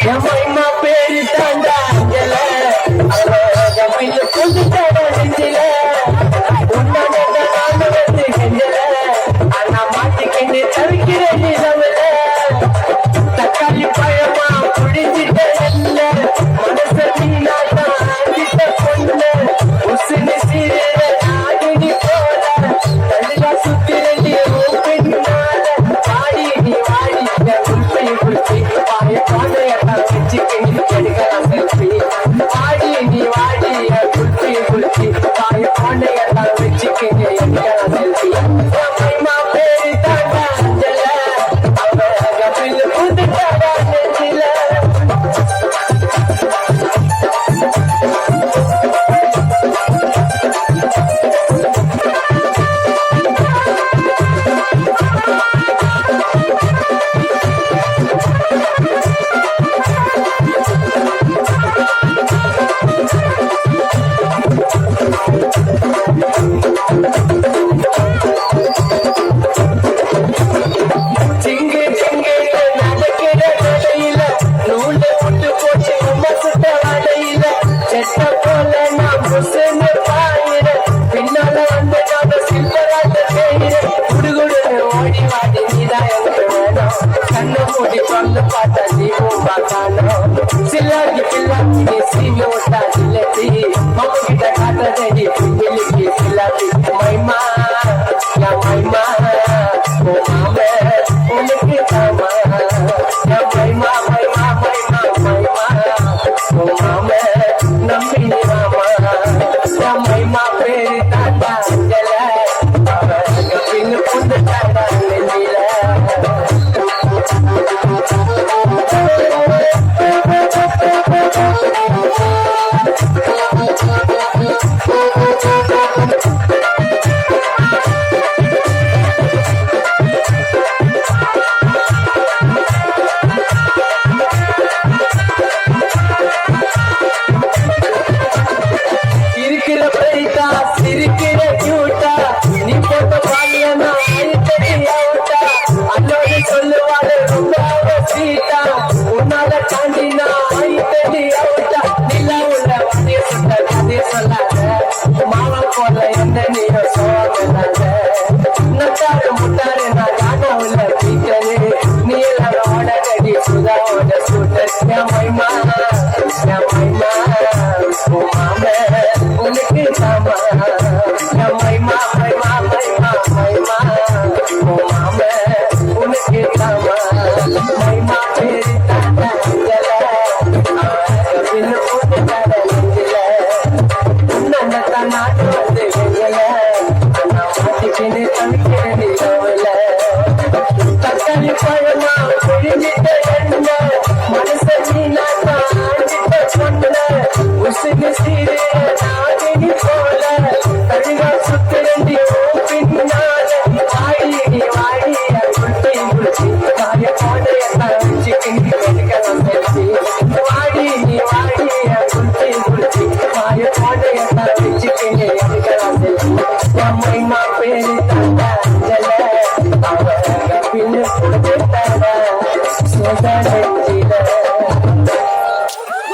எம்மா பேரு தாண்டா அஞ்சல தமிழ் கொண்டு தட நெஞ்சில உன்னோட நான் வந்து கெஞ்சல ஆனா மாட்டிக்கிட்டு தவிக்கிறேன் நிலவுல தக்காளி பழமா புடிச்சிட்ட இல்ல மனச நீனாதான் ஆகிட்ட பொண்ணு உசுனு சீரட நாடினி போல தள்ளுகா சுத்திரண்டி பெண்ணால வாடி நீ வாடி உள்பை உள்பை வாய பாதையெல்லாம் வச்சுக்கிட்டு எடுக்கலாம் செல்ஃபி வாடி நீ வாடி உள்பை உள்பை வாய பாதையெல்லாம் வச்சுக்கிட்டு எடுக்கலாம் செல்ஃபி அம்மா பேரு தாண்டா அஞ்சல அவங்க பில்லு புது தாடா நெஞ்சில சிங்கு சிங்கு நடக்கிற நடையில நூலை விட்டு போச்சு உமா சுட்ட வடையில செட்ட போல நான் முசுன்னு பாயிர பின்னால வந்து நான் சில்வராட்ட செய்கிற குடுகுடுன்னு ஓடி வாடி நீதான் எனக்கு வேணும் கண்ணு மூடி கொண்டு பார்த்தா நீ பூமா காணும் சில்லாக்கி பில்லாக்கி நீ சீனு விட்டா இல்ல